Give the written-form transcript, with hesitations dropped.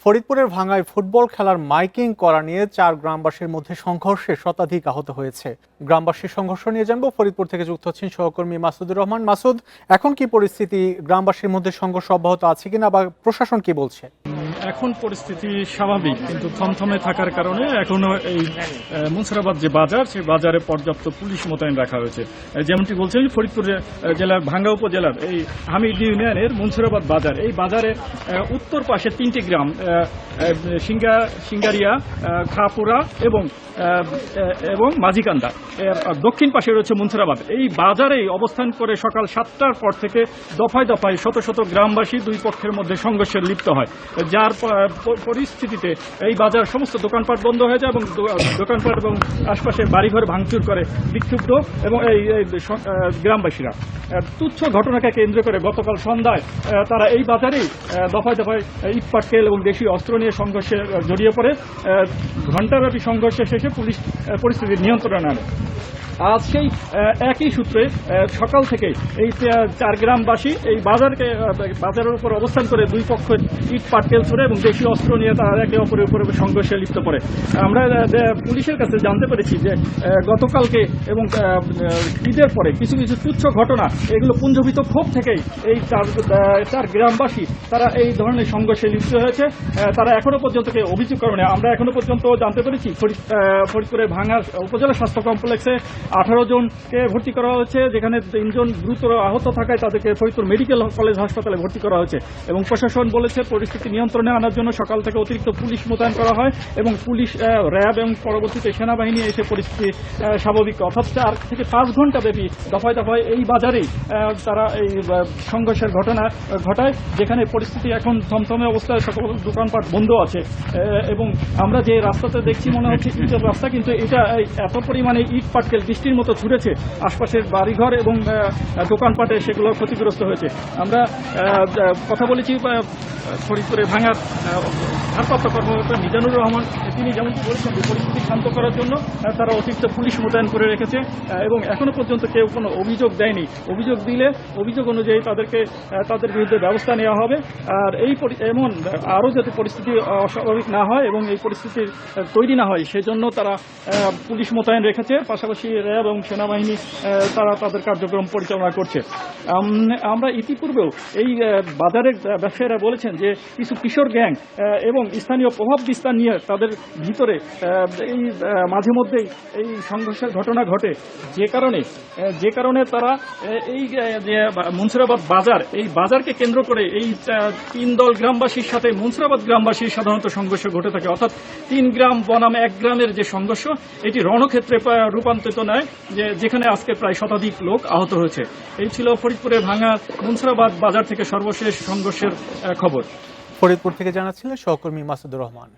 ফরিদপুরের ভাঙ্গায় ফুটবল খেলার মাইকিং করা নিয়ে 4 গ্রামবাসীর মধ্যে সংঘর্ষে শতাধিক আহত হয়েছে। গ্রামবাসীর সংঘর্ষ নিয়ে জানবো। ফরিদপুর থেকে যুক্ত হচ্ছেন সহকর্মী মাসুদুর রহমান। মাসুদ, এখন কি পরিস্থিতি? গ্রামবাসীর মধ্যে সংঘর্ষ অব্যাহত আছে কিনা বা প্রশাসন কি বলছে? এখন পরিস্থিতি স্বাভাবিক, কিন্তু থমথমে থাকার কারণে এখনো এই মুন্সিরাবাদ যে বাজার, সেই বাজারে পর্যাপ্ত পুলিশ মোতায়েন রাখা হয়েছে। যেমনটি বলছেন, ফরিদপুর জেলার ভাঙ্গা উপজেলার এই হামিদ ইউনিয়নের মুন্সিরাবাদ বাজার, এই বাজারে উত্তর পাশে 3টি গ্রাম সিঙ্গারিয়া, খাপুরা এবং মাঝিকান্দা, দক্ষিণ পাশে রয়েছে মুন্সিরাবাদ। এই বাজারেই অবস্থান করে সকাল 7টার পর থেকে দফায় দফায় শত শত গ্রামবাসী দুই পক্ষের মধ্যে সংঘর্ষে লিপ্ত হয়, যার পরিস্থিতিতে এই বাজার সমস্ত দোকানপাট বন্ধ হয়ে যায় এবং দোকানপাট এবং আশপাশের বাড়িঘর ভাঙচুর করে বিক্ষুব্ধ এবং এই গ্রামবাসীরা। তুচ্ছ ঘটনাকে কেন্দ্র করে গতকাল সন্ধ্যায় তারা এই বাজারেই দফায় দফায় ইট পাটকেল এবং দেশীয় অস্ত্র নিয়ে সংঘর্ষে জড়িয়ে পড়ে। ঘণ্টাব্যাপী সংঘর্ষে শেষে পুলিশ পরিস্থিতি নিয়ন্ত্রণে আনে। আজ সেই একই সূত্রে সকাল থেকে এই 4 গ্রামবাসী এই বাজারের উপর অবস্থান করে দুই পক্ষের ইট পাটকেল ছুড়ে এবং দেশীয় অস্ত্র নিয়ে তারা একে অপরের উপরে সংঘর্ষে লিপ্ত পড়ে। আমরা পুলিশের কাছে জানতে পেরেছি যে গতকালকে এবং ঈদের পরে কিছু কিছু তুচ্ছ ঘটনা, এগুলো পুঞ্জীভূত ক্ষোভ থেকেই এই 4 গ্রামবাসী তারা এই ধরনের সংঘর্ষে লিপ্ত হয়েছে। তারা এখনো পর্যন্ত অভিযোগ করেনি। আমরা এখনো পর্যন্ত জানতে পেরেছি ফরিদপুরের ভাঙ্গা উপজেলা স্বাস্থ্য কমপ্লেক্সে 18 জনকে ভর্তি করা হয়েছে, যেখানে 3 জন গুরুতর আহত থাকায় তাদেরকে ফরিদপুর মেডিকেল কলেজ হাসপাতালে ভর্তি করা হয়েছে। এবং প্রশাসন বলেছে পরিস্থিতি নিয়ন্ত্রণে আনার জন্য সকাল থেকে অতিরিক্ত পুলিশ মোতায়েন করা হয় এবং পুলিশ, র্যাব এবং পরবর্তীতে সেনাবাহিনী এসে পরিস্থিতি স্বাভাবিক, অর্থাৎ 4 থেকে 5 ঘন্টা ব্যাপী দফায় দফায় এই বাজারেই তারা এই সংঘর্ষের ঘটনা ঘটায়, যেখানে পরিস্থিতি এখন থমথমে অবস্থায়, সকল দোকানপাট বন্ধ আছে। এবং আমরা যে রাস্তাতে দেখছি মনে হচ্ছে ইটের রাস্তা, কিন্তু এটা এত পরিমাণে ইট পাটকেল বৃষ্টির মতো ছুটেছে, আশপাশের বাড়িঘর এবং দোকানপাটে সেগুলো ক্ষতিগ্রস্ত হয়েছে। আমরা কথা বলেছি ফরিদপুরে ভাঙ্গার ভারপ্রাপ্ত কর্মকর্তা মিজানুর রহমান। তিনি যেমনটি বলেছেন যে পরিস্থিতি শান্ত করার জন্য তারা অতিরিক্ত পুলিশ মোতায়েন করে রেখেছে এবং এখনো পর্যন্ত কেউ কোনো অভিযোগ দেয়নি। অভিযোগ দিলে অভিযোগ অনুযায়ী তাদের বিরুদ্ধে ব্যবস্থা নেওয়া হবে। আর এমন আরও যাতে পরিস্থিতি অস্বাভাবিক না হয় এবং এই পরিস্থিতির তৈরি না হয়, সেজন্য তারা পুলিশ মোতায়েন রেখেছে। পাশাপাশি র্যাব এবং সেনাবাহিনী তারা তাদের কার্যক্রম পরিচালনা করছে। আমরা ইতিপূর্বেও এই বাজারের ব্যবসায়ীরা বলেছেন যে কিছু কিশোর গ্যাং এবং স্থানীয় প্রভাব বিস্তার নিয়ে তাদের ভিতরে এই মাঝে মধ্যেই এই সংঘর্ষের ঘটনা ঘটে, যে কারণে তারা এই যে মুন্সিরাবাদ বাজার, এই বাজারকে কেন্দ্র করে এই 3 দল গ্রামবাসীর সাথে মুন্সিরাবাদ গ্রামবাসীর সাধারণত সংঘর্ষ ঘটে থাকে। অর্থাৎ 3 গ্রাম বনাম 1 গ্রামের যে সংঘর্ষ, এটি রণক্ষেত্রে রূপান্তরিত নেয়, যেখানে আজকে প্রায় শতাধিক লোক আহত হয়েছে। এই ছিল ফরিদপুরে ভাঙ্গা মুন্সিরাবাদ বাজার থেকে সর্বশেষ সংঘর্ষের খবর। ফরিদপুর থেকে জানাচ্ছিলেন সহকর্মী মাসুদুর রহমান।